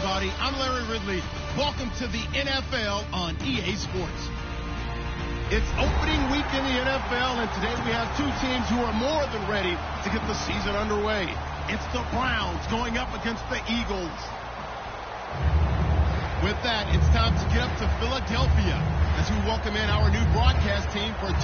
everybody. I'm Larry Ridley. Welcome to the NFL on EA Sports. It's opening week in the NFL, and today we have two teams who are more than ready to get the season underway. It's the Browns going up against the Eagles. With that, it's time to get up to Philadelphia as we welcome in our new broadcast team for 2016,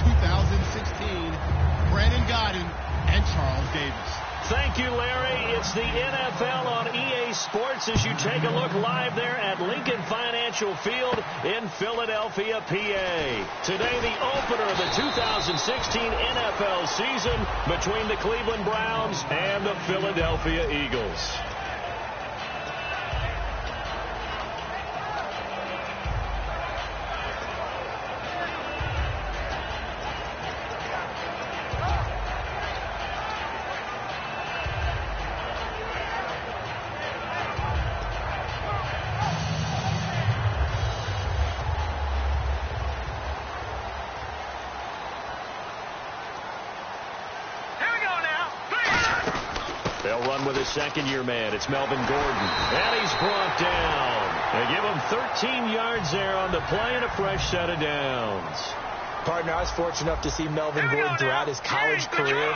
Brandon Godden and Charles Davis. Thank you, Larry. It's the NFL on EA Sports as you take a look live there at Lincoln Financial Field in Philadelphia, PA. Today, the opener of the 2016 NFL season between the Cleveland Browns and the Philadelphia Eagles. They'll run with his second-year man. It's Melvin Gordon. And he's brought down. They give him 13 yards there on the play and a fresh set of downs. Partner, I was fortunate enough to see Melvin Gordon throughout his college career.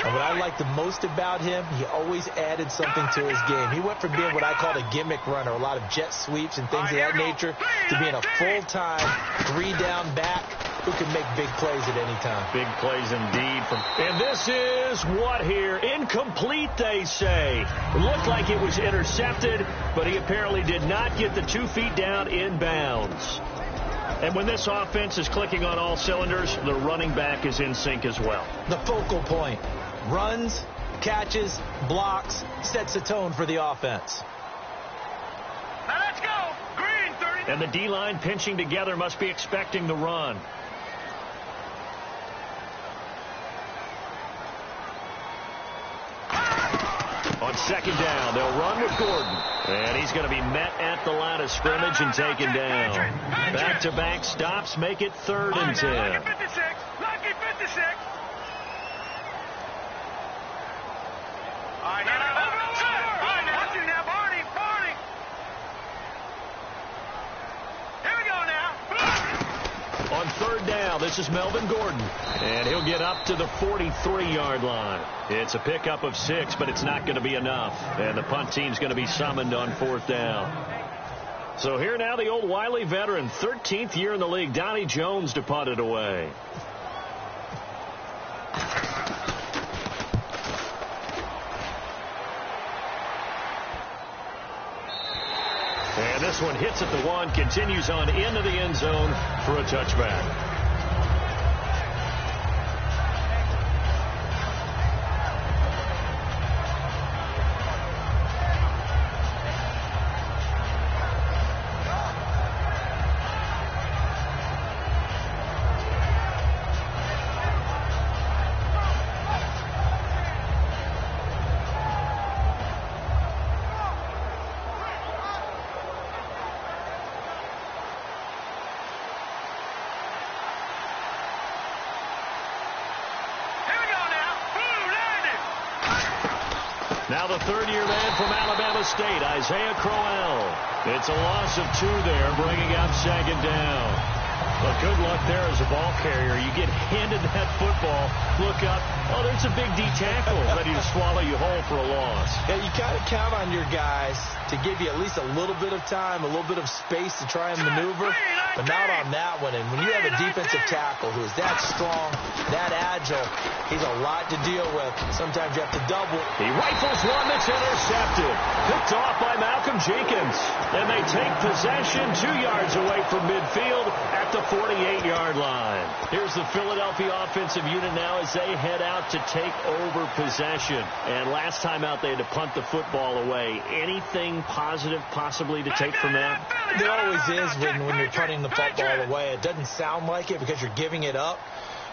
And what I liked the most about him, he always added something to his game. He went from being what I called a gimmick runner, a lot of jet sweeps and things of that nature, to being a full-time, three-down back who can make big plays at any time. Big plays indeed. And this is what here? Incomplete, they say. It looked like it was intercepted, but he apparently did not get the 2 feet down in bounds. And when this offense is clicking on all cylinders, the running back is in sync as well. The focal point. Runs, catches, blocks, sets the tone for the offense. Now let's go. Green, 30. And the D-line pinching together must be expecting the run. On second down, they'll run with Gordon. And he's going to be met at the line of scrimmage and taken down. Back-to-back stops make it 3rd and 10. Lucky 56. Lucky 56. All right, now. Over. Watch you now, Barney. Barney. Here we go now. On 3rd down, this is Melvin Gordon. And he'll get up to the 43-yard line. It's a pickup of 6, but it's not going to be enough. And the punt team's going to be summoned on 4th down. So here now the old wily veteran, 13th year in the league, Donnie Jones, to punt it away. And this one hits at the 1, continues on into the end zone for a touchback. Now the 3rd-year man from Alabama State, Isaiah Crowell. It's a loss of 2 there, bringing up 2nd down. But good luck there as a ball carrier. You get handed that football, look up, oh, there's a big D tackle ready to swallow you whole for a loss. Yeah, you got to count on your guys to give you at least a little bit of time, a little bit of space to try and maneuver, but not on that one. And when you have a defensive tackle who is that strong, that agile, he's a lot to deal with. Sometimes you have to double. He rifles one that's intercepted. Picked off by Malcolm Jenkins. And they take possession 2 yards away from midfield at the 48-yard line. Here's the Philadelphia offensive unit now as they head out to take over possession. And last time out they had to punt the football away. Anything positive possibly to take from that? There always is when you're punting the football away. It doesn't sound like it because you're giving it up.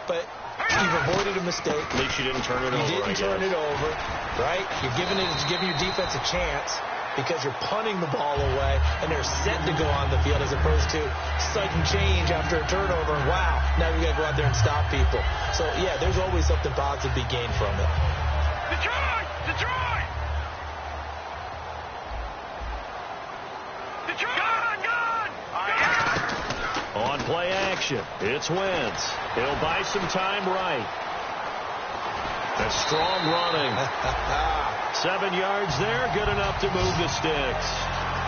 But you've avoided a mistake. At least you didn't turn it over. You didn't turn it over, right? You're giving your defense a chance because you're punting the ball away, and they're set to go on the field as opposed to sudden change after a turnover. Wow, now you got to go out there and stop people. So, yeah, there's always something positive to be gained from it. Detroit! Detroit! Play action. It's Wentz. He'll buy some time right. A strong running. 7 yards there, good enough to move the sticks.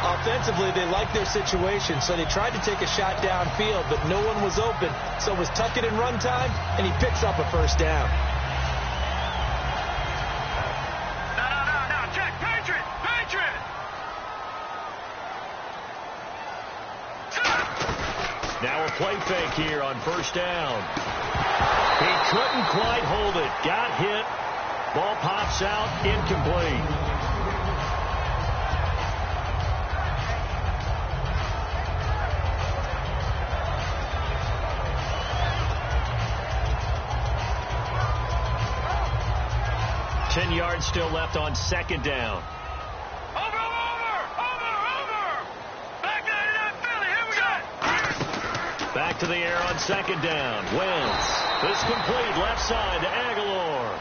Offensively, they liked their situation, so they tried to take a shot downfield, but no one was open. So it was tuck it in run time, and he picks up a first down. No, check, Patriot! Now a play fake here on first down. He couldn't quite hold it. Got hit. Ball pops out. Incomplete. Ten yards still left on second down. Over! Back to that Philly, here we go! Back to the air on second down. Wentz. This complete left side to Aguilar.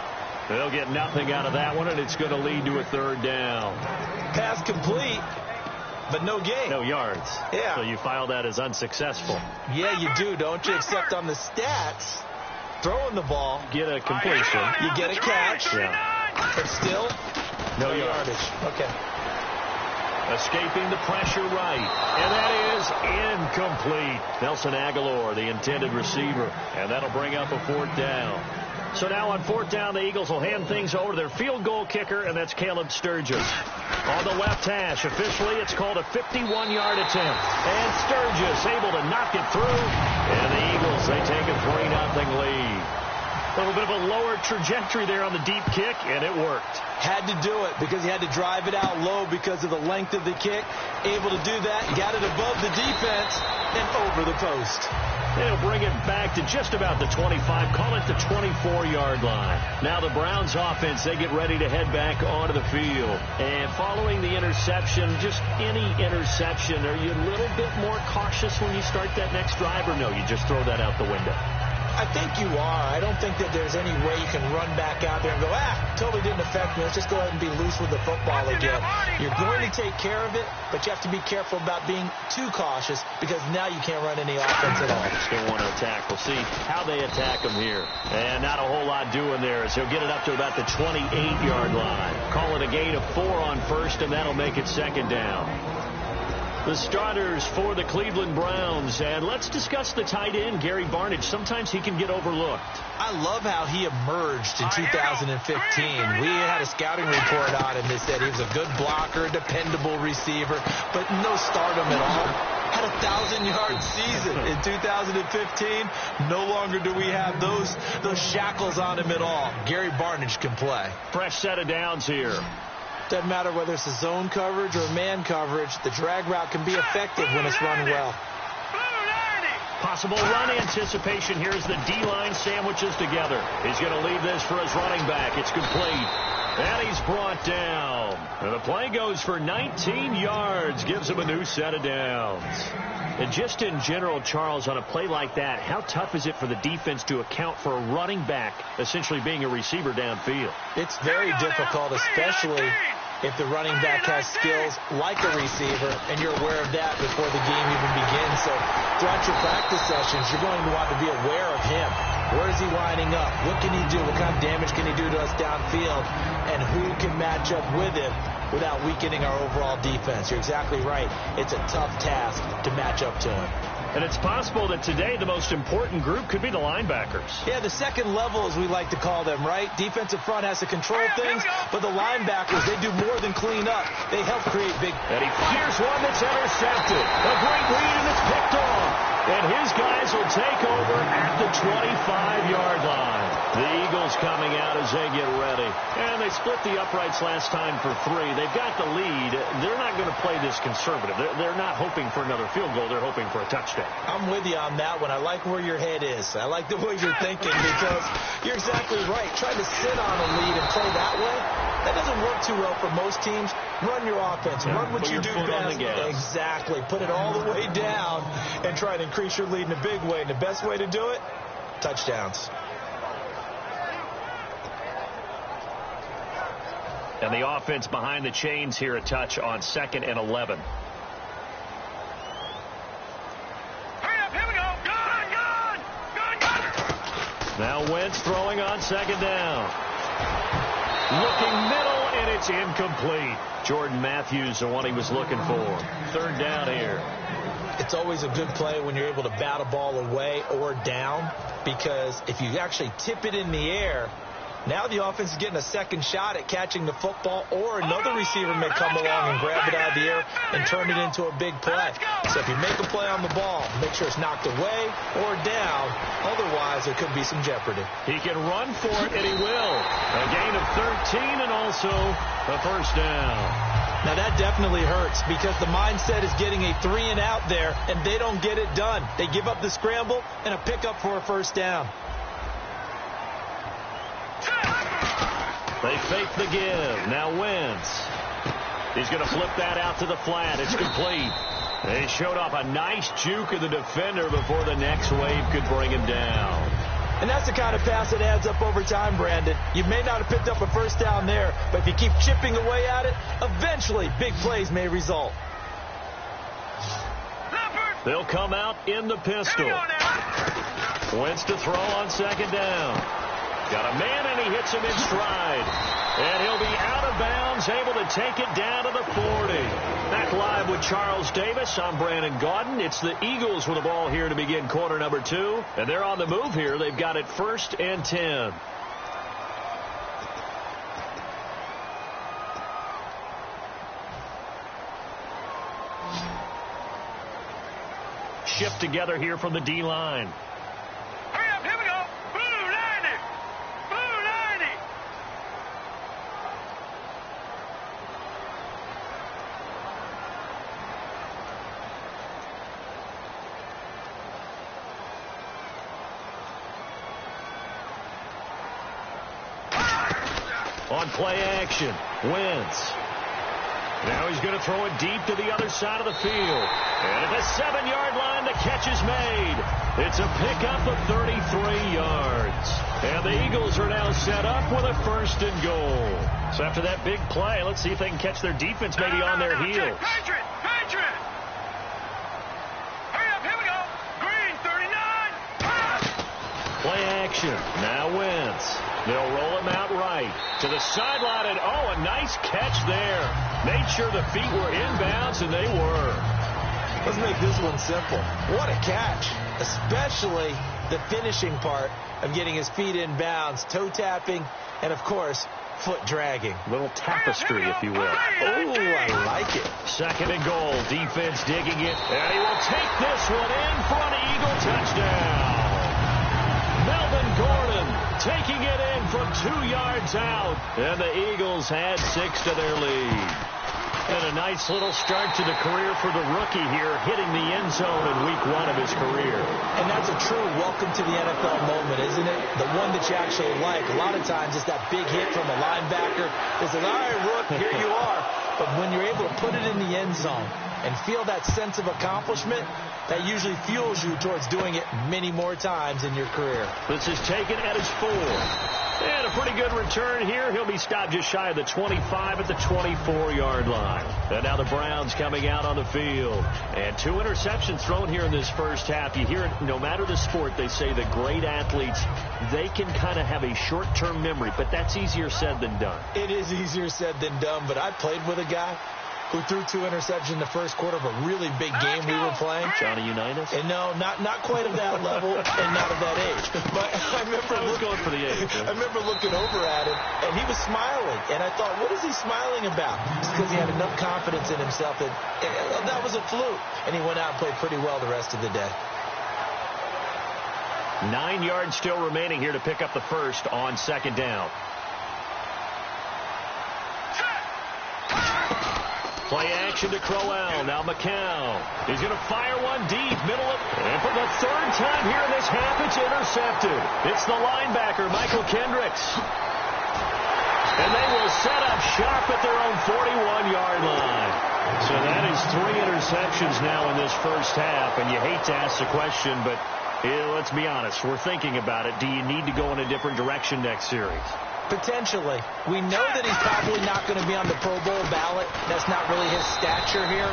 They'll get nothing out of that one, and it's going to lead to a third down. Pass complete, but no gain. No yards. Yeah. So you file that as unsuccessful. Yeah, you do, don't you? Except on the stats, throwing the ball, Get a completion. you get a catch, Yeah. but still, No yardage. yards. Okay. Escaping the pressure right. And that is incomplete. Nelson Aguilar, the intended receiver. And that'll bring up a fourth down. So now on fourth down, the Eagles will hand things over to their field goal kicker, and that's Caleb Sturgis. On the left hash, officially, it's called a 51-yard attempt. And Sturgis able to knock it through. And the Eagles, they take a 3-0 lead. A little bit of a lower trajectory there on the deep kick, and it worked. Had to do it because he had to drive it out low because of the length of the kick. Able to do that, got it above the defense and over the post. They'll bring it back to just about the 25, call it the 24-yard line. Now the Browns offense, they get ready to head back onto the field. And following the interception, just any interception, are you a little bit more cautious when you start that next drive, or no, you just throw that out the window? I think you are. I don't think that there's any way you can run back out there and go, totally didn't affect me. Let's just go ahead and be loose with the football again. You're going to take care of it, but you have to be careful about being too cautious because now you can't run any offense at all. Still want to attack. We'll see how they attack him here. And not a whole lot doing there as he'll get it up to about the 28-yard line. Call it a gain of 4 on first, and that'll make it second down. The starters for the Cleveland Browns. And let's discuss the tight end, Gary Barnidge. Sometimes he can get overlooked. I love how he emerged in 2015. We had a scouting report on him that said he was a good blocker, dependable receiver, but no stardom at all. Had a 1,000-yard season in 2015. No longer do we have those shackles on him at all. Gary Barnidge can play. Fresh set of downs here. Doesn't matter whether it's a zone coverage or man coverage, the drag route can be effective when it's run well. Possible run anticipation here as the D-line sandwiches together. He's going to leave this for his running back. It's complete. And he's brought down. And the play goes for 19 yards. Gives him a new set of downs. And just in general, Charles, on a play like that, how tough is it for the defense to account for a running back essentially being a receiver downfield? It's very difficult, especially if the running back has skills like a receiver, and you're aware of that before the game even begins. So throughout your practice sessions, you're going to want to be aware of him. Where is he lining up? What can he do? What kind of damage can he do to us downfield? And who can match up with him without weakening our overall defense? You're exactly right. It's a tough task to match up to him. And it's possible that today the most important group could be the linebackers. Yeah, the second level, as we like to call them, right? Defensive front has to control things, but the linebackers, they do more than clean up. They help create big... And he fires one that's intercepted. A great read, and it's picked off. And his guys will take over at the 25-yard line. The Eagles coming out as they get ready. And they split the uprights last time for 3. They've got the lead. They're not going to play this conservative. They're not hoping for another field goal. They're hoping for a touchdown. I'm with you on that one. I like where your head is. I like the way you're thinking because you're exactly right. Trying to sit on a lead and play that way, that doesn't work too well for most teams. Run your offense. Run what you do best. Exactly. Put it all the way down and try to increase your lead in a big way. And the best way to do it, touchdowns. And the offense behind the chains here, a touch on 2nd and 11. Hurry up, here we go. Go! Wentz throwing on second down. Looking middle, and it's incomplete. Jordan Matthews, the one he was looking for. Third down here. It's always a good play when you're able to bat a ball away or down, because if you actually tip it in the air, now the offense is getting a second shot at catching the football, or another receiver may come along and grab it out of the air and turn it into a big play. So if you make a play on the ball, make sure it's knocked away or down. Otherwise, there could be some jeopardy. He can run for it, and he will. A gain of 13 and also a first down. Now, that definitely hurts because the mindset is getting a 3-and-out there, and they don't get it done. They give up the scramble and a pickup for a first down. They fake the give. Now Wentz. He's going to flip that out to the flat. It's complete. They showed off a nice juke of the defender before the next wave could bring him down. And that's the kind of pass that adds up over time, Brandon. You may not have picked up a first down there, but if you keep chipping away at it, eventually big plays may result. They'll come out in the pistol. Wentz to throw on second down. Got a man, and he hits him in stride. And he'll be out of bounds, able to take it down to the 40. Back live with Charles Davis. I'm Brandon Gaudin. It's the Eagles with the ball here to begin quarter number 2. And they're on the move here. They've got it 1st and 10. Shift together here from the D-line. Hurry up, here we go. Blue 90. Blue 90. On play action, Wentz. Now he's going to throw it deep to the other side of the field. And at the 7-yard line, the catch is made. It's a pickup of 33 yards. And the Eagles are now set up with a 1st and goal. So after that big play, let's see if they can catch their defense maybe on their heels. Patriot! Patriot! Hurry up, here we go. Green 39. Play action. Now Wentz. They'll roll him out right to the sideline, and oh, a nice catch there. Made sure the feet were inbounds, and they were. Let's make this one simple. What a catch, especially the finishing part of getting his feet in bounds, toe tapping, and, of course, foot dragging. Little tapestry, if you will. Oh, I like it. 2nd and goal. Defense digging it, and he will take this one in for an Eagle touchdown. Melvin Gordon taking it in from 2 yards out, and the Eagles add 6 to their lead. And a nice little start to the career for the rookie here, hitting the end zone in week 1 of his career. And that's a true welcome to the NFL moment, isn't it? The one that you actually like. A lot of times it's that big hit from a linebacker. It's like, all right, Rook, here you are. But when you're able to put it in the end zone and feel that sense of accomplishment, that usually fuels you towards doing it many more times in your career. This is taken at his 4. And a pretty good return here. He'll be stopped just shy of the 25 at the 24-yard line. And now the Browns coming out on the field. And 2 interceptions thrown here in this first half. You hear it, no matter the sport, they say the great athletes, they can kind of have a short-term memory, but that's easier said than done. It is easier said than done, but I played with a guy who threw 2 interceptions in the first quarter of a really big game we were playing. Johnny Unitas? And no, not quite of that level and not of that age. But I remember going for the age. I remember looking over at him, and he was smiling. And I thought, what is he smiling about? Just because he had enough confidence in himself that that was a fluke. And he went out and played pretty well the rest of the day. 9 yards still remaining here to pick up the first on 2nd down. Play action to Crowell. Now McCown. He's going to fire one deep. Middle of. And for the 3rd time here in this half, it's intercepted. It's the linebacker, Michael Kendricks. And they will set up shop at their own 41-yard line. So that is 3 interceptions now in this first half. And you hate to ask the question, but let's be honest. We're thinking about it. Do you need to go in a different direction next series? Potentially. We know that he's probably not going to be on the Pro Bowl ballot. That's not really his stature here.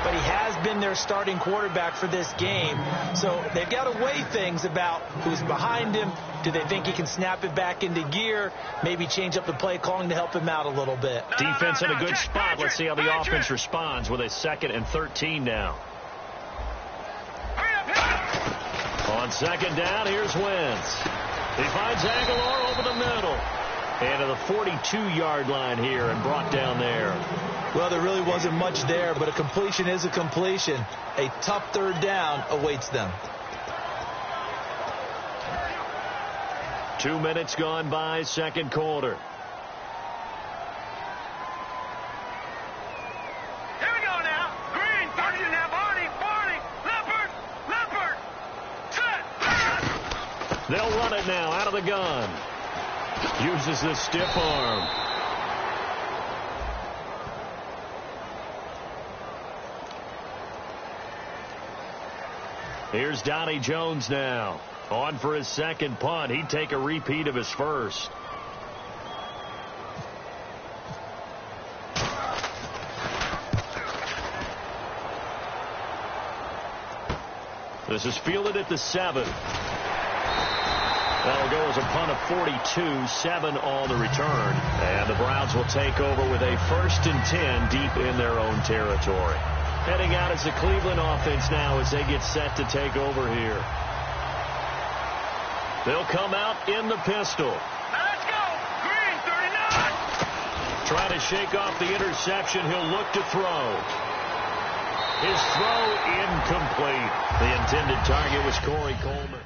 but he has been their starting quarterback for this game. So they've got to weigh things about who's behind him. Do they think he can snap it back into gear? Maybe change up the play calling to help him out a little bit. Defense in a good spot. Let's see how the offense responds with a 2nd and 13 now. On 2nd down, here's Wentz. He finds Aguilar over the middle. And to the 42-yard line here and brought down there. Well, there really wasn't much there, but a completion is a completion. A tough 3rd down awaits them. 2 minutes gone by, 2nd quarter. Here we go now. Green, 30 now. Barney. Leopard. Set. They'll run it now out of the gun. Uses the stiff arm. Here's Donnie Jones now. On for his 2nd punt. He'd take a repeat of his 1st. This is fielded at the 7. That'll go as a punt of 42, 7 on the return. And the Browns will take over with a 1st and 10 deep in their own territory. Heading out is the Cleveland offense now as they get set to take over here. They'll come out in the pistol. Let's go. Green, 39. Trying to shake off the interception. He'll look to throw. His throw incomplete. The intended target was Corey Coleman.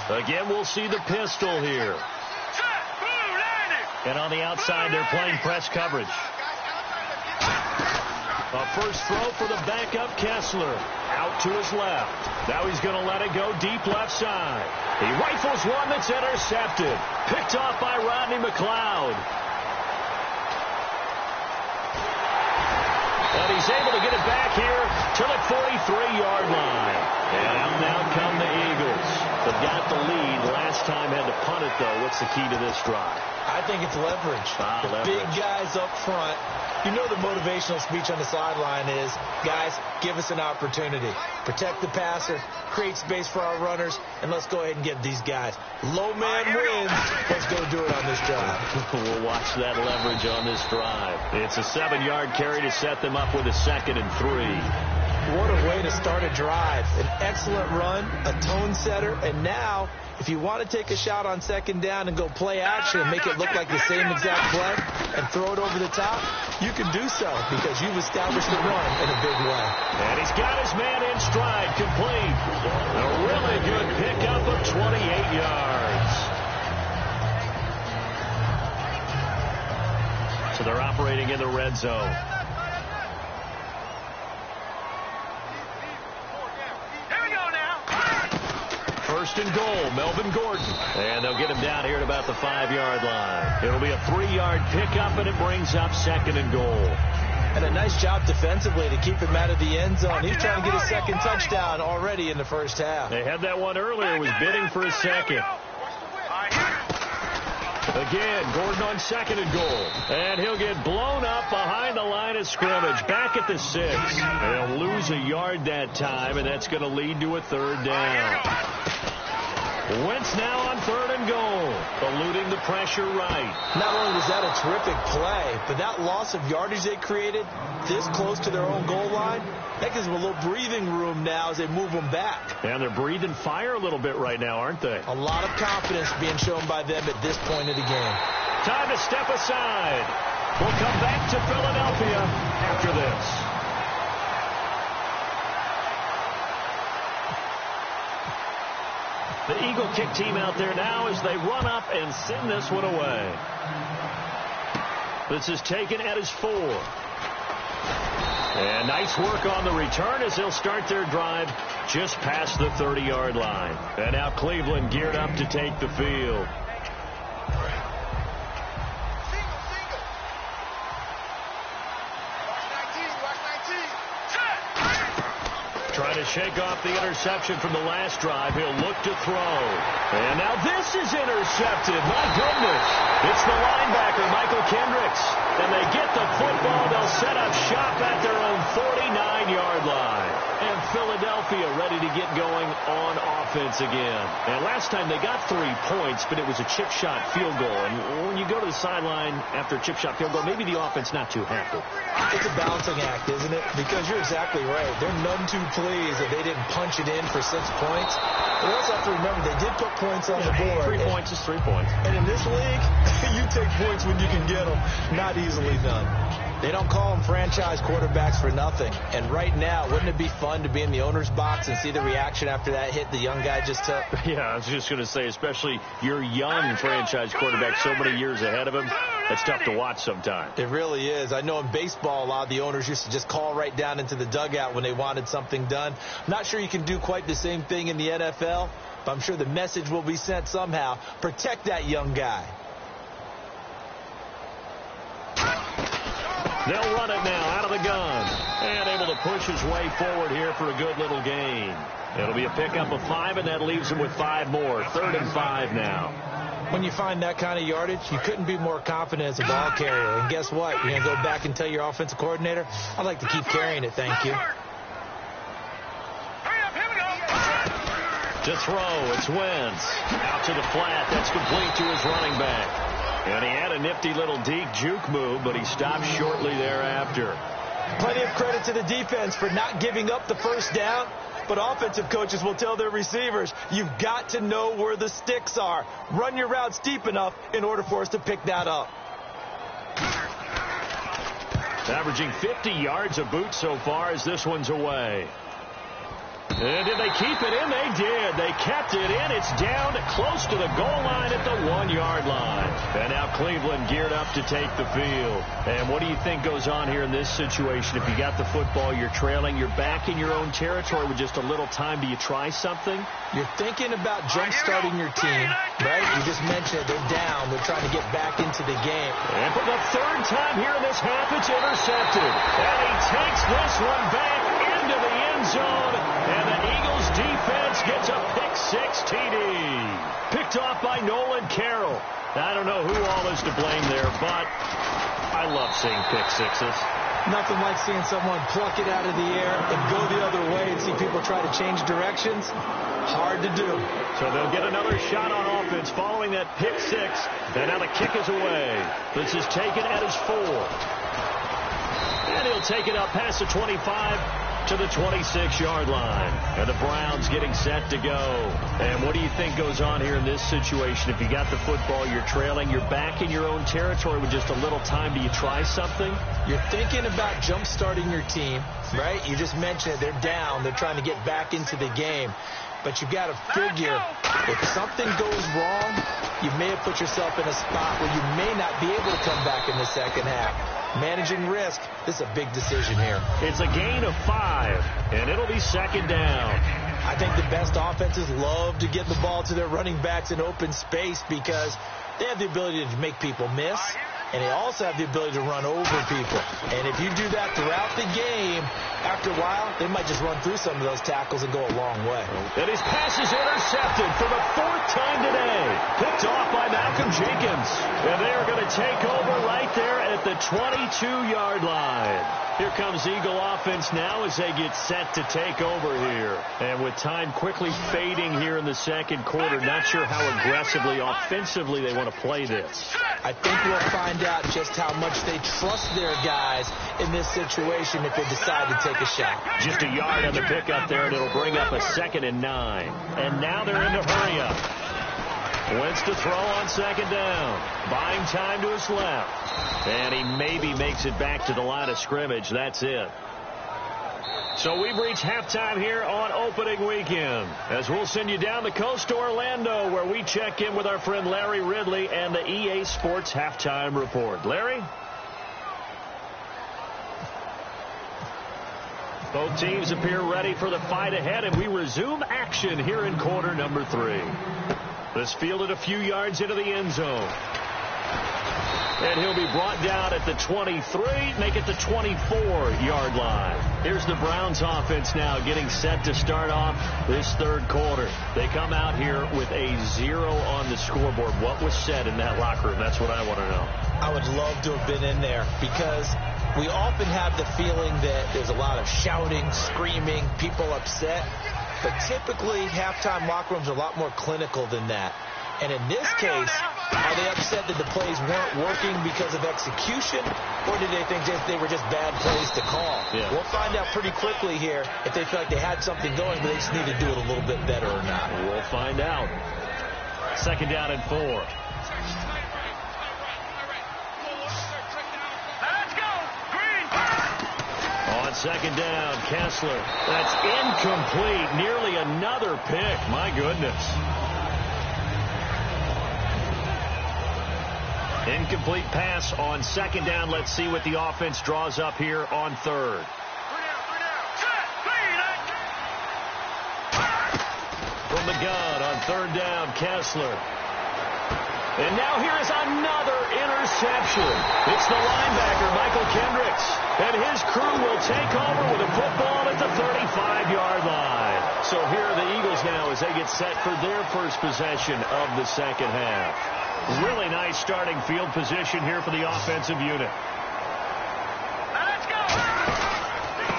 Again, we'll see the pistol here. And on the outside, they're playing press coverage. A first throw for the backup Kessler. Out to his left. Now he's going to let it go deep left side. He rifles one that's intercepted. Picked off by Rodney McLeod. And he's able to get it back here to the 43-yard line. And now come the Eagles. They've got the lead. Last time had to punt it, though. What's the key to this drive? I think it's leverage. The big guys up front. You know the motivational speech on the sideline is, guys, give us an opportunity. Protect the passer, create space for our runners, and let's go ahead and get these guys. Low man wins. Let's go do it on this drive. We'll watch that leverage on this drive. It's a 7-yard carry to set them up with a 2nd and 3. What a way to start a drive. An excellent run, a tone setter, and now, if you want to take a shot on 2nd down and go play action and make it look like the same exact play and throw it over the top, you can do so because you've established the run in a big way. And he's got his man in stride, complete. A really good pickup of 28 yards. So they're operating in the red zone. First and goal, Melvin Gordon. And they'll get him down here at about the 5-yard line. It'll be a 3-yard pickup, and it brings up 2nd and goal. And a nice job defensively to keep him out of the end zone. He's trying to get his 2nd touchdown already in the first half. They had that one earlier, was bidding for his 2nd. Again, Gordon on 2nd and goal. And he'll get blown up behind the line of scrimmage. Back at the 6. They'll lose a yard that time, and that's going to lead to a 3rd down. Wentz now on 3rd and goal, eluding the pressure right. Not only was that a terrific play, but that loss of yardage they created this close to their own goal line, that gives them a little breathing room now as they move them back. And they're breathing fire a little bit right now, aren't they? A lot of confidence being shown by them at this point of the game. Time to step aside. We'll come back to Philadelphia after this. The Eagle kick team out there now as they run up and send this one away. This is taken at his 4. And nice work on the return as they'll start their drive just past the 30-yard line. And now Cleveland geared up to take the field. Trying to shake off the interception from the last drive. He'll look to throw. And now this is intercepted. My goodness. It's the linebacker, Michael Kendricks. And they get the football. They'll set up shop at their own 49-yard line. And Philadelphia ready to get going on offense again. And last time they got 3 points, but it was a chip shot field goal. And when you go to the sideline after a chip shot field goal, maybe the offense not too happy. It's a balancing act, isn't it? Because you're exactly right. They're none too pleased that they didn't punch it in for 6 points. But also have to remember they did put points on the board. 3 points is 3 points. And in this league, you take points when you can get them. Not easily done. They don't call them franchise quarterbacks for nothing. And right now, wouldn't it be fun to be in the owner's box and see the reaction after that hit the young guy just took? Yeah, I was just going to say, especially your young franchise quarterback so many years ahead of him, it's tough to watch sometimes. It really is. I know in baseball, a lot of the owners used to just call right down into the dugout when they wanted something done. I'm not sure you can do quite the same thing in the NFL, but I'm sure the message will be sent somehow. Protect that young guy. They'll run it now out of the gun. And able to push his way forward here for a good little gain. It'll be a pickup of 5, and that leaves him with 5 more. 3rd and 5 now. When you find that kind of yardage, you couldn't be more confident as a ball carrier. And guess what? You're going to go back and tell your offensive coordinator, I'd like to keep carrying it, thank you. To throw, it's Wentz. Out to the flat. That's complete to his running back. And he had a nifty little deep juke move, but he stopped shortly thereafter. Plenty of credit to the defense for not giving up the first down. But offensive coaches will tell their receivers, you've got to know where the sticks are. Run your routes deep enough in order for us to pick that up. Averaging 50 yards a boot so far as this one's away. And did they keep it in? They did. They kept it in. It's down close to the goal line at the 1-yard line. And now Cleveland geared up to take the field. And what do you think goes on here in this situation? If you got the football, you're trailing, you're back in your own territory with just a little time. Do you try something? You're thinking about jump-starting your team, right? You just mentioned it. They're down. They're trying to get back into the game. And for the 3rd time here in this half, it's intercepted. And he takes this one back into the end zone. And the Eagles defense gets a pick-6 TD. Picked off by Nolan Carroll. I don't know who all is to blame there, but I love seeing pick-6s. Nothing like seeing someone pluck it out of the air and go the other way and see people try to change directions. Hard to do. So they'll get another shot on offense following that pick-6. And now the kick is away. This is taken at his 4. And he'll take it up past the 25 to the 26-yard line. And the Browns getting set to go. And what do you think goes on here in this situation? If you got the football, you're trailing, you're back in your own territory with just a little time. Do you try something? You're thinking about jump-starting your team, right? You just mentioned it. They're down. They're trying to get back into the game. But you've got to figure if something goes wrong, you may have put yourself in a spot where you may not be able to come back in the second half. Managing risk, this is a big decision here. It's a gain of 5, and it'll be 2nd down. I think the best offenses love to get the ball to their running backs in open space because they have the ability to make people miss. and they also have the ability to run over people. And if you do that throughout the game, after a while, they might just run through some of those tackles and go a long way. And his pass is intercepted for the 4th time today. Picked off by Malcolm Jenkins. And they are going to take over right there at the 22-yard line. Here comes Eagle offense now as they get set to take over here. And with time quickly fading here in the second quarter, not sure how aggressively, offensively they want to play this. I think we'll find out just how much they trust their guys in this situation if they decide to take a shot. Just a yard on the pickup there, and it'll bring up a 2nd and 9. And now they're in a hurry up. Wentz to throw on 2nd down. Buying time to his left. And he maybe makes it back to the line of scrimmage. That's it. So we've reached halftime here on opening weekend, as we'll send you down the coast to Orlando, where we check in with our friend Larry Ridley and the EA Sports Halftime Report. Larry? Both teams appear ready for the fight ahead, and we resume action here in quarter number 3. This fielded a few yards into the end zone. And he'll be brought down at the 23, make it the 24-yard line. Here's the Browns offense now getting set to start off this third quarter. They come out here with a 0 on the scoreboard. What was said in that locker room? That's what I want to know. I would love to have been in there, because we often have the feeling that there's a lot of shouting, screaming, people upset. But typically, halftime locker rooms are a lot more clinical than that. And in this case, are they upset that the plays weren't working because of execution, or did they think they were just bad plays to call? Yeah. We'll find out pretty quickly here if they feel like they had something going, but they just need to do it a little bit better or not. We'll find out. 2nd down and 4. Let's go. Green. On 2nd down, Kessler. That's incomplete. Nearly another pick. My goodness. Incomplete pass on 2nd down. Let's see what the offense draws up here on 3rd. From the gun on 3rd down, Kessler. And now here is another interception. It's the linebacker, Michael Kendricks. And his crew will take over with a football at the 35-yard line. So here are the Eagles now as they get set for their first possession of the second half. Really nice starting field position here for the offensive unit. Let's go.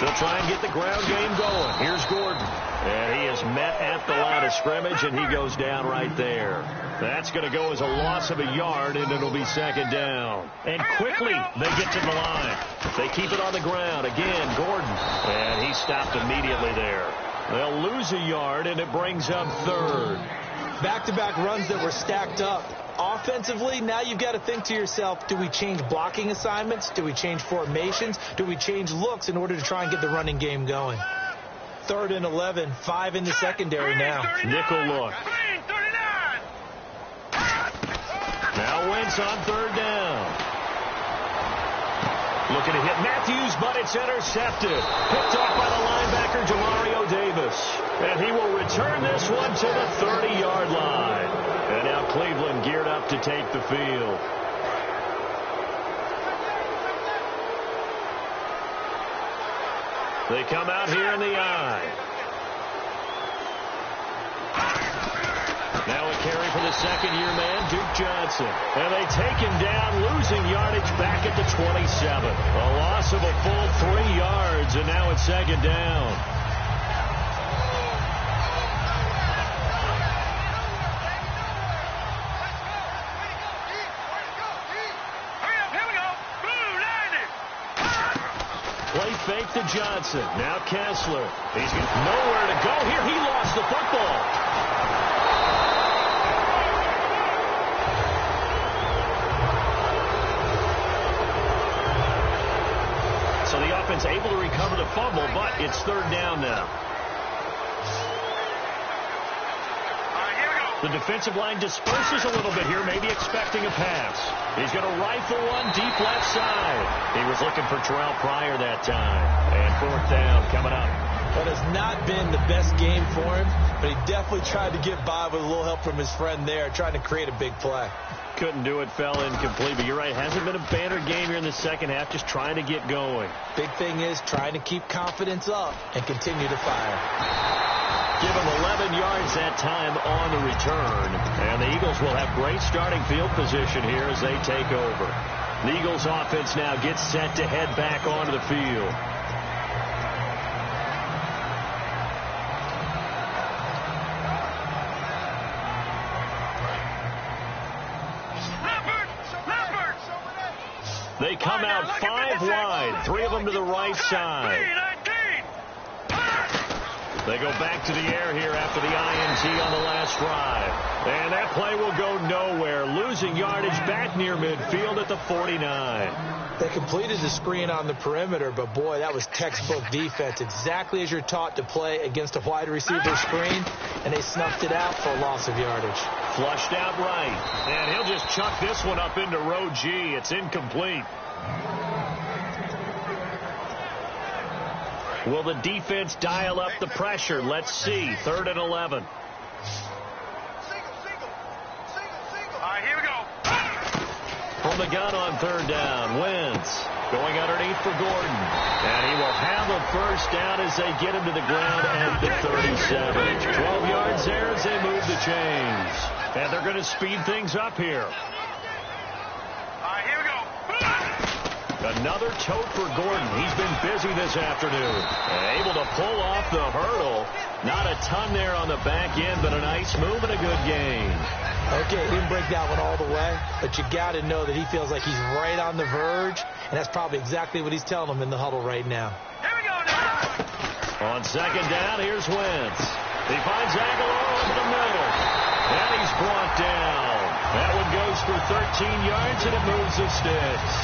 They'll try and get the ground game going. Here's Gordon. And he is met at the line of scrimmage, and he goes down right there. That's going to go as a loss of a yard, and it'll be 2nd down. And quickly, they get to the line. They keep it on the ground. Again, Gordon. And he stopped immediately there. They'll lose a yard, and it brings up 3rd. Back-to-back runs that were stacked up. Offensively, now you've got to think to yourself, do we change blocking assignments? Do we change formations? Do we change looks in order to try and get the running game going? 3rd and 11, 5 in the secondary now. Nickel look. Green, 39. Now Wentz on 3rd down. Looking to hit Matthews, but it's intercepted. Picked off by the linebacker, Jamario Davis. And he will return this one to the 30-yard line. And now Cleveland geared up to take the field. They come out here in the I. Now a carry for the second-year man, Duke Johnson. And they take him down, losing yardage back at the 27. A loss of a full 3 yards, and now it's 2nd down. Play fake to Johnson. Now Kessler. He's got nowhere to go here. He lost the football. So the offense able to recover the fumble, but it's 3rd down now. The defensive line disperses a little bit here, maybe expecting a pass. He's going to rifle one deep left side. He was looking for Terrell Pryor that time. And 4th down coming up. That has not been the best game for him, but he definitely tried to get by with a little help from his friend there, trying to create a big play. couldn't do it, fell incomplete. But you're right, hasn't been a banner game here in the second half, just trying to get going. Big thing is trying to keep confidence up and continue to fire. Give him 11 yards that time on the return. And the Eagles will have great starting field position here as they take over. The Eagles offense now gets set to head back onto the field. They come out 5 wide, 3 of them to the right side. They go back to the air here after the INT on the last drive. And that play will go nowhere, losing yardage back near midfield at the 49. They completed the screen on the perimeter, but boy, that was textbook defense. Exactly as you're taught to play against a wide receiver screen, and they snuffed it out for a loss of yardage. Flushed out right, and he'll just chuck this one up into row G. It's incomplete. Will the defense dial up the pressure? Let's see. 3rd and 11. Here we go. From the gun on 3rd down, Wentz going underneath for Gordon. And he will have a first down as they get him to the ground at the 37. 12 yards there as they move the chains. And they're going to speed things up here. Here we go. Another tote for Gordon. He's been busy this afternoon. Able to pull off the hurdle. Not a ton there on the back end, but a nice move and a good gain. Okay, he didn't break that one all the way, but you got to know that he feels like he's right on the verge, and that's probably exactly what he's telling them in the huddle right now. Here we go now. On 2nd down, here's Wentz. He finds Aguilar over the middle, and he's brought down. That one goes for 13 yards, and it moves the sticks.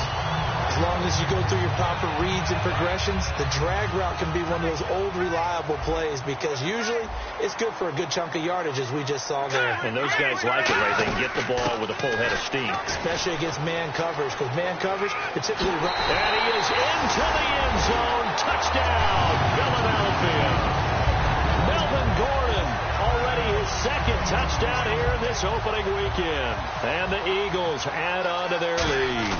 As long as you go through your proper reads and progressions, the drag route can be one of those old reliable plays because usually it's good for a good chunk of yardage, as we just saw there. And those guys like it, right? They can get the ball with a full head of steam. Especially against man coverage, because man coverage particularly run. And he is into the end zone. Touchdown, Philadelphia. Melvin Gordon, already his 2nd touchdown here in this opening weekend. And the Eagles add on to their lead.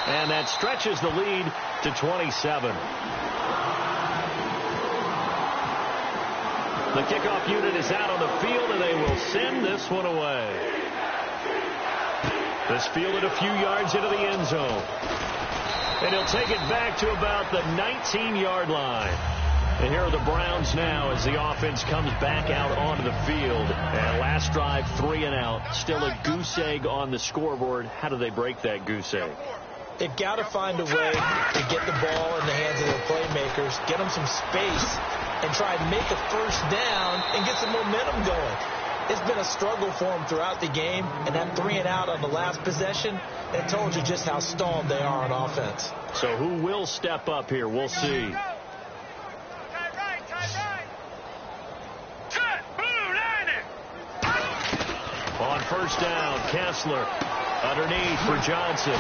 And that stretches the lead to 27. The kickoff unit is out on the field, and they will send this one away. This fielded a few yards into the end zone. And he'll take it back to about the 19-yard line. And here are the Browns now as the offense comes back out onto the field. And last drive, 3 and out. Still a goose egg on the scoreboard. How do they break that goose egg? They've got to find a way to get the ball in the hands of their playmakers, get them some space, and try and make a first down and get some momentum going. It's been a struggle for them throughout the game, and that 3 and out on the last possession, it told you just how stalled they are on offense. So who will step up here? We'll see. On 1st down, Kessler underneath for Johnson.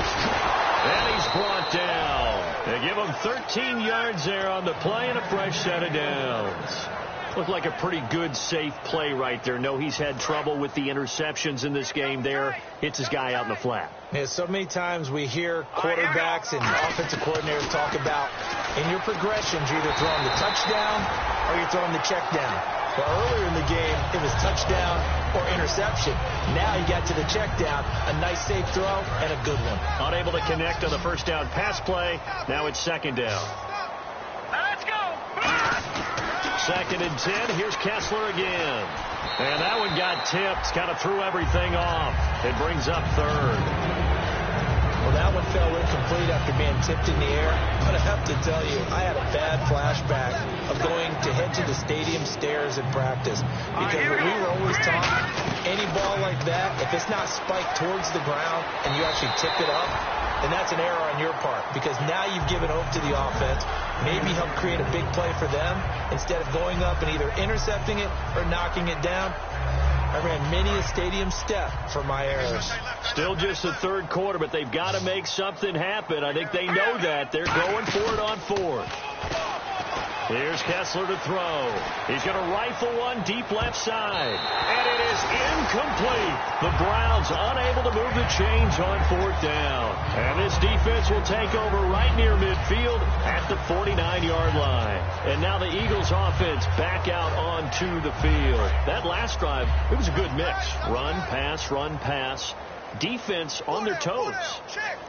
And he's brought down. They give him 13 yards there on the play and a fresh set of downs. Looked like a pretty good, safe play right there. No, he's had trouble with the interceptions in this game there. Hits his guy out in the flat. Yeah, so many times we hear quarterbacks and offensive coordinators talk about in your progressions, you're either throwing the touchdown or you're throwing the check down. But earlier in the game, it was touchdown or interception. Now he got to the check down, a nice safe throw, and a good one. Unable to connect on the 1st down pass play. Now it's 2nd down. Let's go. 2nd and 10. Here's Kessler again. And that one got tipped. Kind of threw everything off. It brings up 3rd. Well, that one fell incomplete after being tipped in the air. But I have to tell you, I had a bad flashback of going to head to the stadium stairs in practice. Because what we were always taught, any ball like that, if it's not spiked towards the ground and you actually tip it up, then that's an error on your part. Because now you've given hope to the offense, maybe help create a big play for them, instead of going up and either intercepting it or knocking it down. I ran many a stadium step for my errors. Still just the 3rd quarter, but they've got to make something happen. I think they know that. They're going for it on 4th. Here's Kessler to throw. He's going to rifle one deep left side. And it is incomplete. The Browns unable to move the chains on 4th down. And this defense will take over right near midfield at the 49-yard line. And now the Eagles offense back out onto the field. That last drive, it was a good mix. Run, pass. Defense on their toes.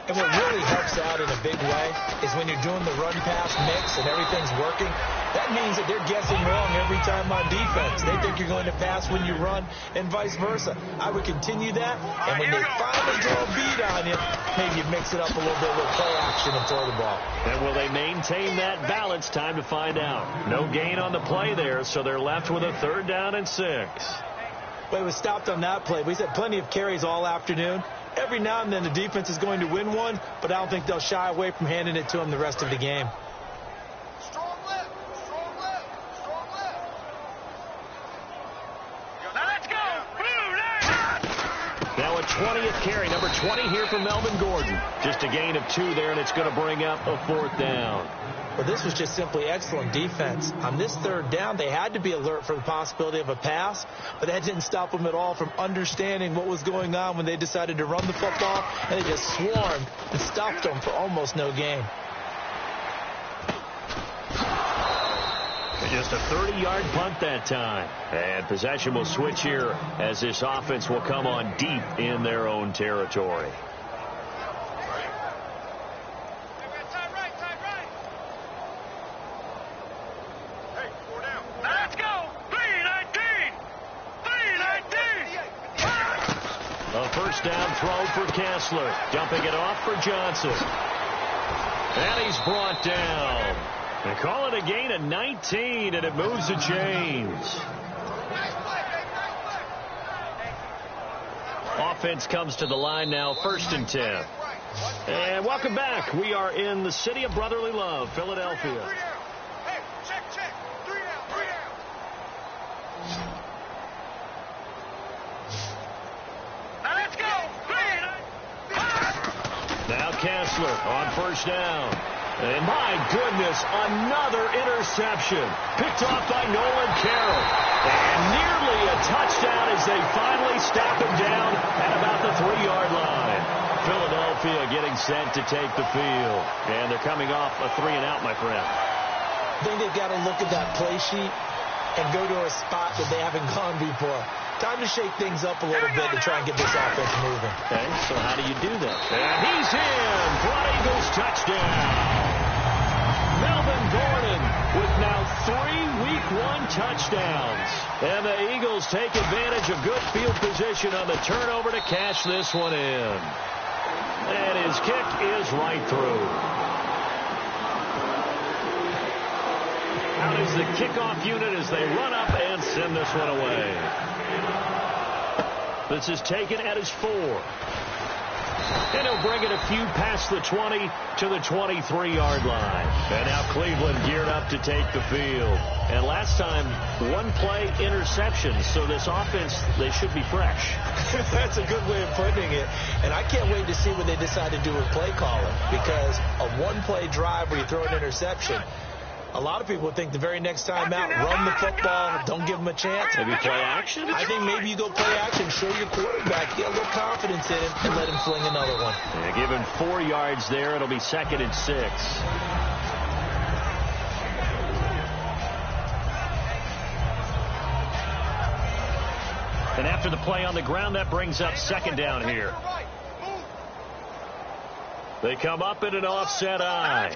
And what really helps out in a big way is when you're doing the run-pass mix and everything's working, that means that they're guessing wrong every time on defense. They think you're going to pass when you run and vice versa. I would continue that, and when they finally draw a beat on you, maybe you mix it up a little bit with play action and throw the ball. And will they maintain that balance? Time to find out. No gain on the play there, so they're left with a 3rd down and 6. Well, it was stopped on that play. We've had plenty of carries all afternoon. Every now and then the defense is going to win one, but I don't think they'll shy away from handing it to them the rest of the game. Strong left. Now let's go. Now a 20th carry, number 20 here for Melvin Gordon. Just a gain of 2 there, and it's going to bring up a 4th down. Well, this was just simply excellent defense. On this 3rd down, they had to be alert for the possibility of a pass, but that didn't stop them at all from understanding what was going on when they decided to run the football, and they just swarmed and stopped them for almost no gain. Just a 30-yard punt that time. And possession will switch here as this offense will come on deep in their own territory. Down throw for Kessler. Dumping it off for Johnson. And he's brought down. They call it a gain of 19, and it moves the chains. Offense comes to the line now, 1st and 10. And welcome back. We are in the city of brotherly love, Philadelphia. Now Kessler on 1st down. And my goodness, another interception. Picked off by Nolan Carroll. And nearly a touchdown as they finally stop him down at about the 3-yard line. Philadelphia getting set to take the field. And they're coming off a 3-and-out, my friend. I think they've got to look at that play sheet and go to a spot that they haven't gone before. Time to shake things up a little bit to try and get this offense moving. Okay, so how do you do that? And he's in for an Eagles touchdown. Melvin Gordon with now 3 Week 1 touchdowns. And the Eagles take advantage of good field position on the turnover to cash this one in. And his kick is right through. Out is the kickoff unit as they run up and send this one away. This is taken at his 4. And he'll bring it a few past the 20 to the 23-yard line. And now Cleveland geared up to take the field. And last time, 1-play interception. So this offense, they should be fresh. That's a good way of putting it. And I can't wait to see what they decide to do with play calling. Because a 1-play drive where you throw an interception, a lot of people think the very next time out, run the football, don't give them a chance. Maybe play action? I think maybe you go play action, show your quarterback, get a little confidence in him, and let him fling another one. Yeah, give him 4 yards there. It'll be 2nd and 6. And after the play on the ground, that brings up 2nd down here. They come up in an offset eye.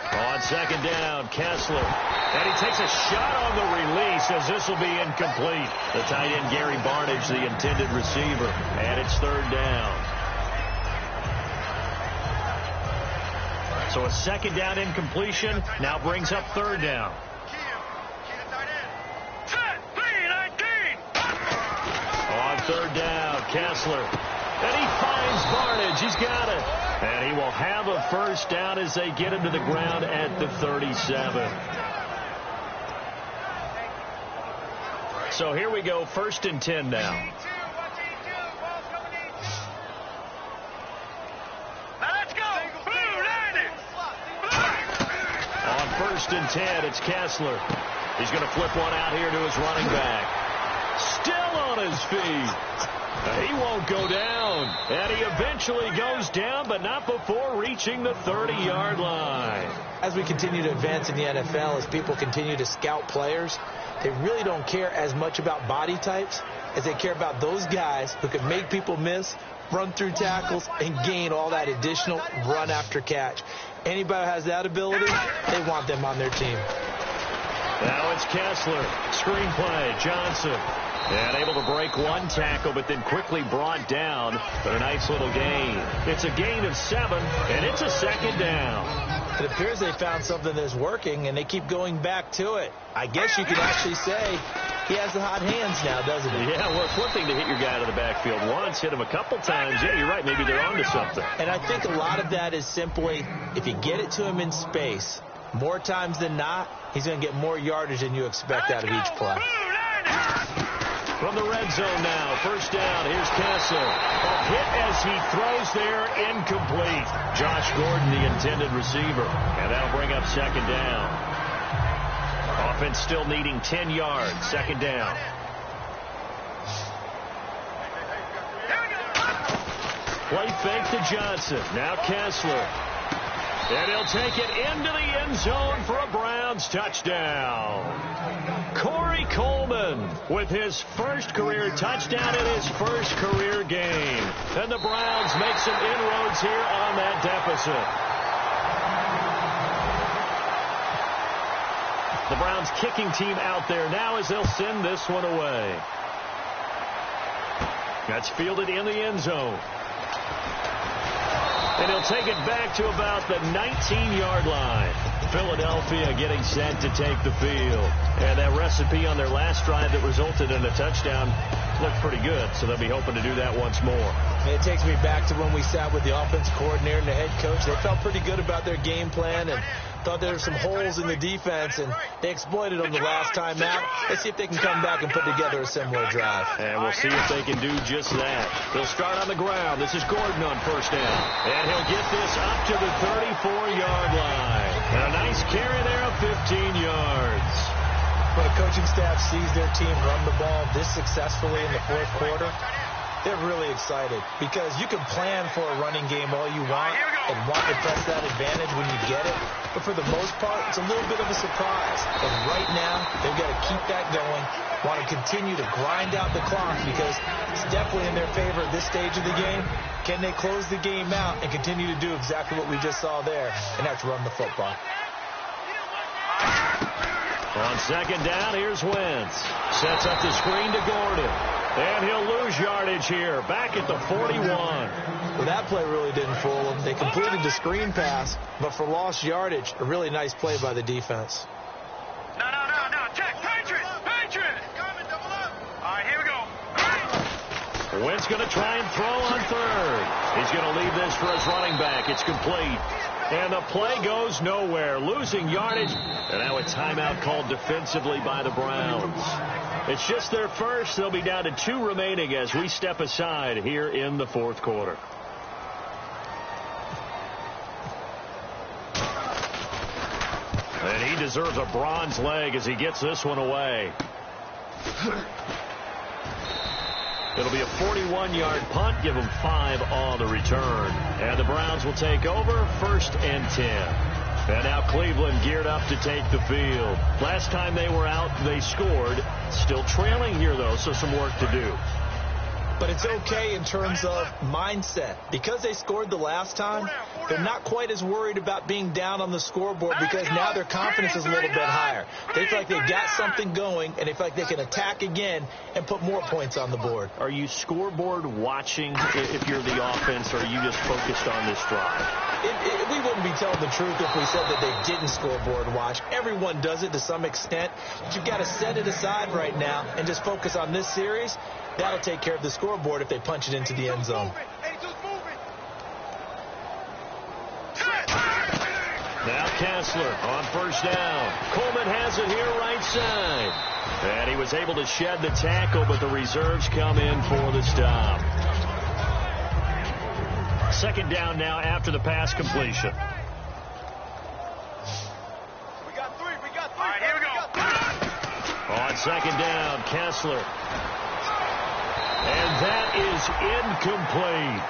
On 2nd down, Kessler. And he takes a shot on the release as this will be incomplete. The tight end, Gary Barnage, the intended receiver. And it's 3rd down. So a 2nd down incompletion now brings up 3rd down. On 3rd down, Kessler. And he finds Barnage. He's got it. And he will have a 1st down as they get him to the ground at the 37. So here we go, 1st and 10 now. On On 1st and 10, it's Kessler. He's going to flip one out here to his running back. Still on his feet. He won't go down. And he eventually goes down, but not before reaching the 30-yard line. As we continue to advance in the NFL, as people continue to scout players, they really don't care as much about body types as they care about those guys who can make people miss, run through tackles, and gain all that additional run after catch. Anybody who has that ability, they want them on their team. Now it's Kessler. Screenplay. Johnson. And able to break one tackle, but then quickly brought down. But a nice little gain. It's a gain of 7, and it's a 2nd down. It appears they found something that's working, and they keep going back to it. I guess you could actually say he has the hot hands now, doesn't he? Yeah, well, it's one thing to hit your guy to the backfield once, hit him a couple times. Yeah, you're right. Maybe they're onto something. And I think a lot of that is simply if you get it to him in space, more times than not, he's going to get more yardage than you expect out of each play. From the red zone now, 1st down, here's Kessler. A hit as he throws there, incomplete. Josh Gordon, the intended receiver, and that'll bring up 2nd down. Offense still needing 10 yards, 2nd down. Play fake to Johnson, now Kessler. And he'll take it into the end zone for a Browns touchdown. Corey Coleman with his first career touchdown in his first career game. And the Browns make some inroads here on that deficit. The Browns kicking team out there now as they'll send this one away. That's fielded in the end zone. And he'll take it back to about the 19-yard line. Philadelphia getting set to take the field. And that recipe on their last drive that resulted in a touchdown looked pretty good, so they'll be hoping to do that once more. It takes me back to when we sat with the offensive coordinator and the head coach. They felt pretty good about their game plan and thought there were some holes in the defense, and they exploited them the last time out. Let's see if they can come back and put together a similar drive. And we'll see if they can do just that. They'll start on the ground. This is Gordon on 1st down. And he'll get this up to the 34-yard line. And a nice carry there of 15 yards. When a coaching staff sees their team run the ball this successfully in the 4th quarter, they're really excited because you can plan for a running game all you want and want to press that advantage when you get it. But for the most part, it's a little bit of a surprise. And right now, they've got to keep that going, want to continue to grind out the clock because it's definitely in their favor at this stage of the game. Can they close the game out and continue to do exactly what we just saw there, and that's run the football? On 2nd down, here's Wentz. Sets up the screen to Gordon. And he'll lose yardage here, back at the 41. Well, that play really didn't fool them. They completed the screen pass, but for lost yardage, a really nice play by the defense. No. Check. Patriot. All right, here we go. Wentz going to try and throw on 3rd. He's going to leave this for his running back. It's complete. And the play goes nowhere, losing yardage. And now a timeout called defensively by the Browns. It's just their first. They'll be down to 2 remaining as we step aside here in the 4th quarter. And he deserves a bronze leg as he gets this one away. It'll be a 41-yard punt, give them 5 on the return. And the Browns will take over 1st and 10. And now Cleveland geared up to take the field. Last time they were out, they scored. Still trailing here, though, so some work to do. But it's okay in terms of mindset. Because they scored the last time, they're not quite as worried about being down on the scoreboard because now their confidence is a little bit higher. They feel like they've got something going, and they feel like they can attack again and put more points on the board. Are you scoreboard watching if you're the offense, or are you just focused on this drive? We wouldn't be telling the truth if we said that they didn't scoreboard watch. Everyone does it to some extent. But you've got to set it aside right now and just focus on this series. That'll take care of the scoreboard if they punch it into the end zone. Now Kessler on 1st down. Coleman has it here right side. And he was able to shed the tackle, but the reserves come in for the stop. 2nd down now after the pass completion. second down, Kessler. And that is incomplete.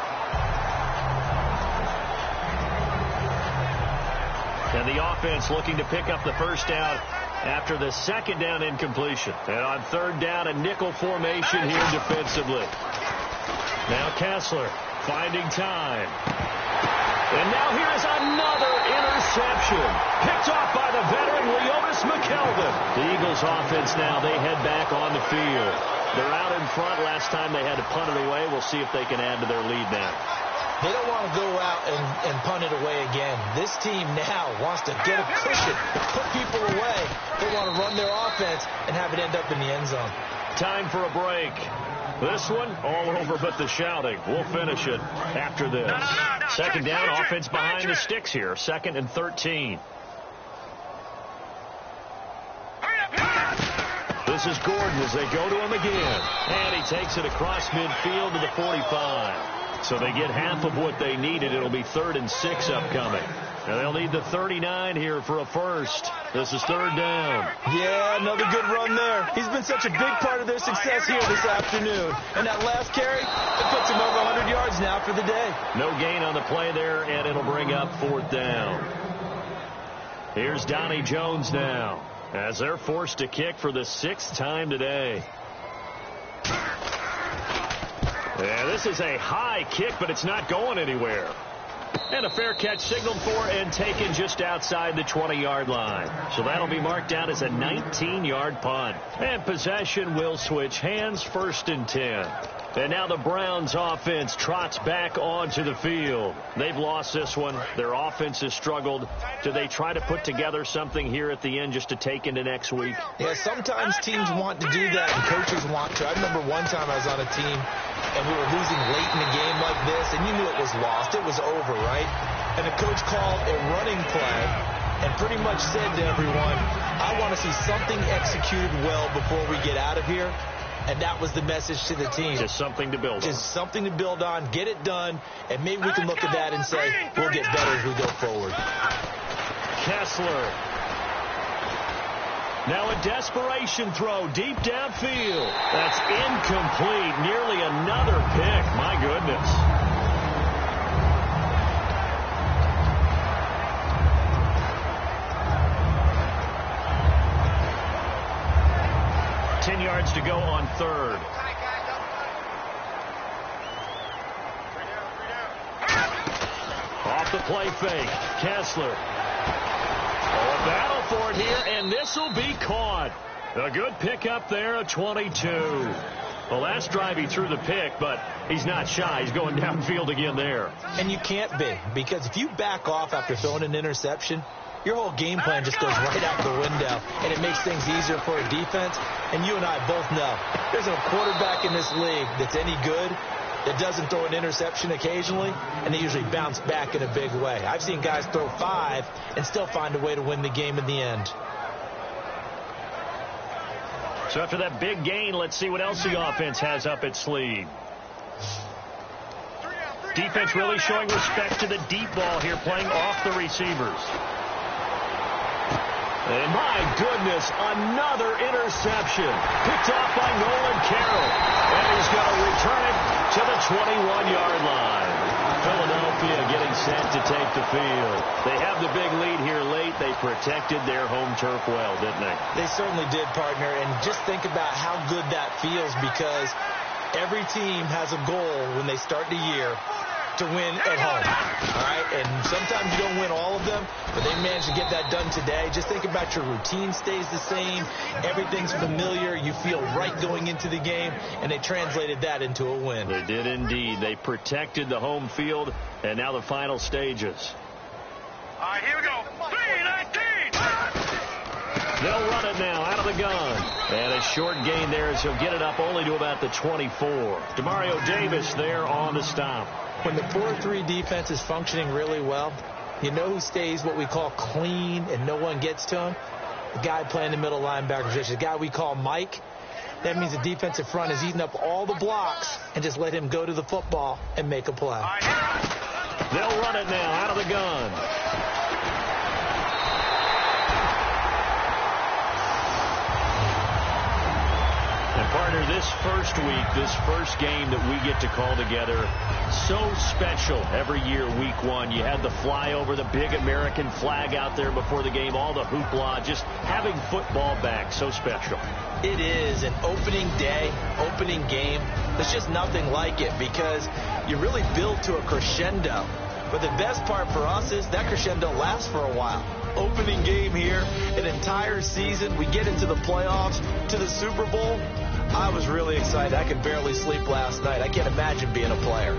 And the offense looking to pick up the first down after the second down incompletion. And on third down, a nickel formation here defensively. Now Kessler finding time. And now here's another interception. Picked off by the veteran Leotis McKelvin. The Eagles offense now, they head back on the field. They're out in front. Last time they had to punt it away. We'll see if they can add to their lead now. They don't want to go out and punt it away again. This team now wants to get a cushion, put people away. They want to run their offense and have it end up in the end zone. Time for a break. This one, all over but the shouting. We'll finish it after this. No. Second down, offense behind the sticks here. 2nd and 13. This is Gordon as they go to him again. And he takes it across midfield to the 45. So they get half of what they needed. It'll be 3rd and 6 upcoming. And they'll need the 39 here for a first. This is 3rd down. Yeah, another good run there. He's been such a big part of their success here this afternoon. And that last carry, it puts him over 100 yards now for the day. No gain on the play there, and it'll bring up 4th down. Here's Donnie Jones now as they're forced to kick for the 6th time today. Yeah, this is a high kick, but it's not going anywhere. And a fair catch signaled for and taken just outside the 20-yard line. So that'll be marked down as a 19-yard punt. And possession will switch hands, 1st and 10. And now the Browns offense trots back onto the field. They've lost this one. Their offense has struggled. Do they try to put together something here at the end just to take into next week? Yeah, sometimes teams want to do that and coaches want to. I remember one time I was on a team and we were losing late in a game like this, and you knew it was lost. It was over, right? And the coach called a running play and pretty much said to everyone, I want to see something executed well before we get out of here. And that was the message to the team. Just something to build on. Just something to build on, get it done, and maybe we can look at that and say, we'll get better as we go forward. Kessler. Now a desperation throw deep downfield. That's incomplete. Nearly another pick. My goodness. Yards to go on 3rd. Off the play fake. Kessler. A battle for it here, and this will be caught. A good pick up there, a 22. The last drive he threw the pick, but he's not shy. He's going downfield again there. And you can't be, because if you back off after throwing an interception, your whole game plan just goes right out the window, and it makes things easier for a defense. And you and I both know there's no quarterback in this league that's any good that doesn't throw an interception occasionally, and they usually bounce back in a big way. I've seen guys throw 5 and still find a way to win the game in the end. So after that big gain, let's see what else the offense has up its sleeve. Defense really showing respect to the deep ball here, playing off the receivers. And my goodness, another interception. Picked off by Nolan Carroll. And he's going to return it to the 21-yard line. Philadelphia getting set to take the field. They have the big lead here late. They protected their home turf well, didn't they? They certainly did, partner. And just think about how good that feels, because every team has a goal when they start the year to win at home, all right? And sometimes you don't win all of them, but they managed to get that done today. Just think about your routine stays the same. Everything's familiar. You feel right going into the game, and they translated that into a win. They did indeed. They protected the home field, and now the final stages. All right, here we go. 3-19. They'll run it now out of the gun. And a short gain there as he'll get it up only to about the 24. Demario Davis there on the stop. When the 4-3 defense is functioning really well, you know who stays what we call clean and no one gets to him? The guy playing the middle linebacker position, the guy we call Mike. That means the defensive front is eating up all the blocks and just let him go to the football and make a play. They'll run it now out of the gun. this first week, this first game that we get to call together, so special every year, week one. You had the flyover, the big American flag out there before the game, all the hoopla, just having football back, so special. It is an opening day, opening game. There's just nothing like it because you really build to a crescendo. But the best part for us is that crescendo lasts for a while. Opening game here, an entire season. We get into the playoffs, to the Super Bowl. I was really excited. I could barely sleep last night. I can't imagine being a player.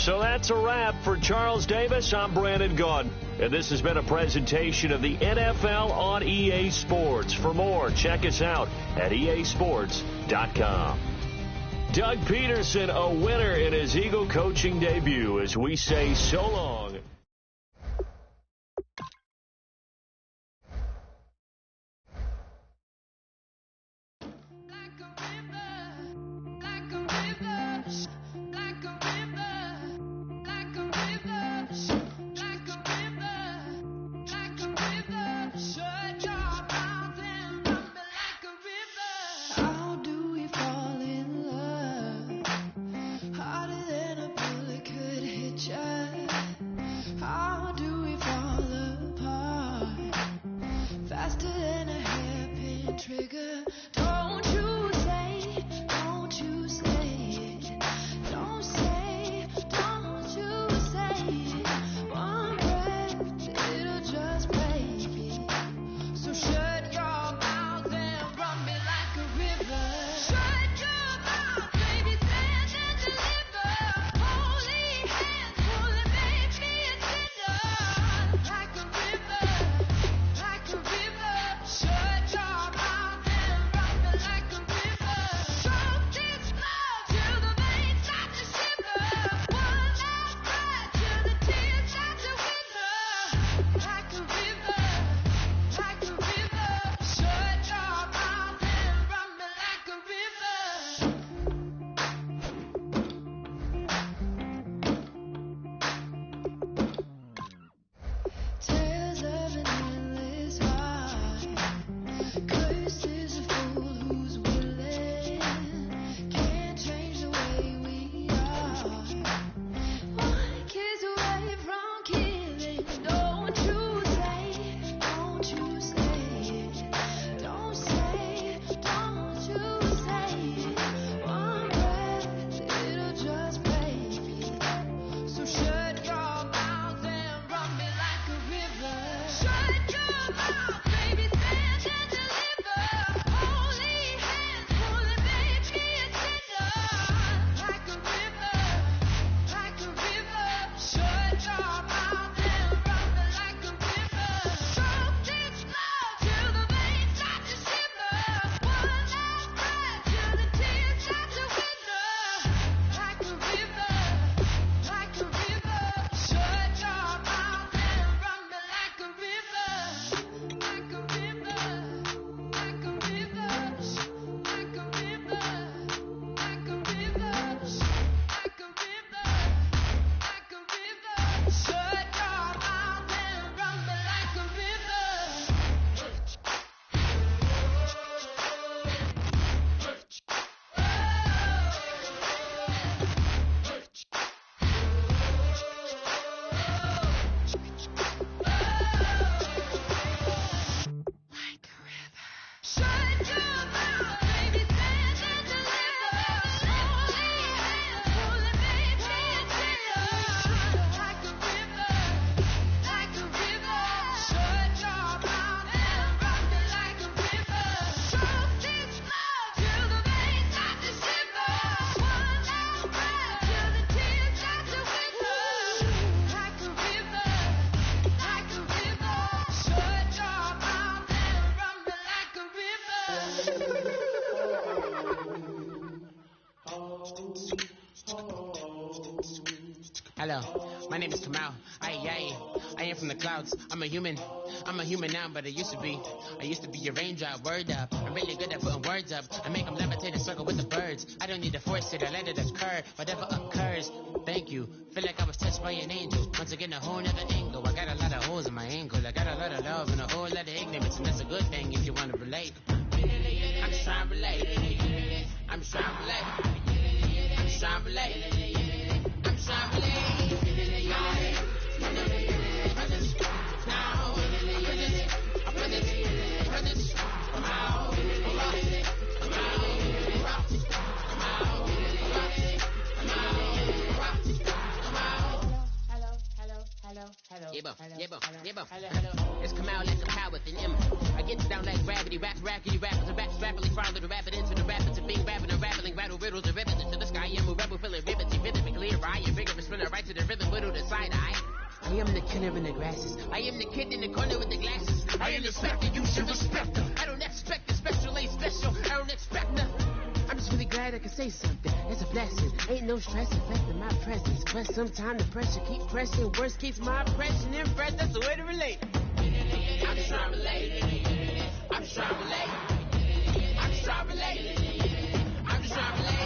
So that's a wrap for Charles Davis. I'm Brandon Gaudin, and this has been a presentation of the NFL on EA Sports. For more, check us out at easports.com. Doug Peterson, a winner in his Eagle coaching debut, as we say so long. Hello. My name is Kamal. I am from the clouds. I'm a human now, but I used to be a raindrop. Word up. I'm really good at putting words up. I make them levitate and circle with the birds. I don't need to force it. I let it occur. Whatever occurs. Thank you. Feel like I was touched by an angel. Once again, a whole nother angle. I got a lot of holes in my ankle. I got a lot of love and a whole lot of ignorance, and that's a good thing if you want to relate. I'm just trying to relate. I'm just trying to relate. I'm just trying to relate. I'm just trying to relate. It's come out like a cow with an M. I get down like gravity, rackety rappers, and raps rapidly follow the rapid into the rapids, and being rapping and rattling, rattle riddles and rivets into the sky. I'm a rebel, feeling rivets, vivid, clear, I am bigger, spinner right to the rhythm, whittle the side eye. I am the killer in the grasses. I am the kid in the corner with the glasses. I am the specter, you should respect her. I don't expect the special, ain't special. I don't expect nothing. I'm just really glad I can say something. It's a blessing. Ain't no stress affecting my presence. But sometimes the pressure keep pressing. Worst keeps my impression impressed. That's the way to relate. I'm just trying to relate. I'm just trying to relate. I'm just trying to relate. I'm just trying to relate.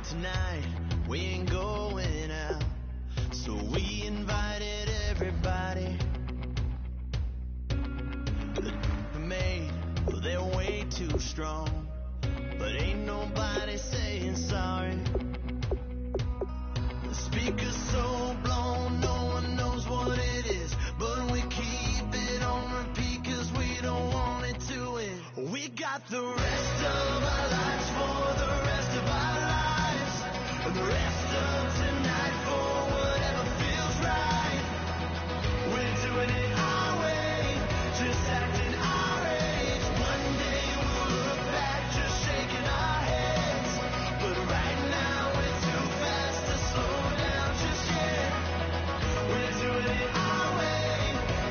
Tonight we ain't going out, so we invited everybody. The made, well, they're way too strong, but ain't nobody saying sorry. The speaker's so blown, no one knows what it is, but we keep it on repeat 'cause we don't want it to end. We got the rest of our lives for the rest of our lives, and the rest of tonight for whatever feels right. We're doing it our way, just acting our age. One day we'll look back just shaking our heads, but right now we're too fast to slow down just yet. We're doing it our way,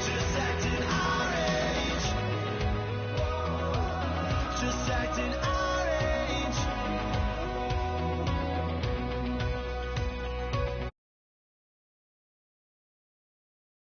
just acting our age. Just acting our age.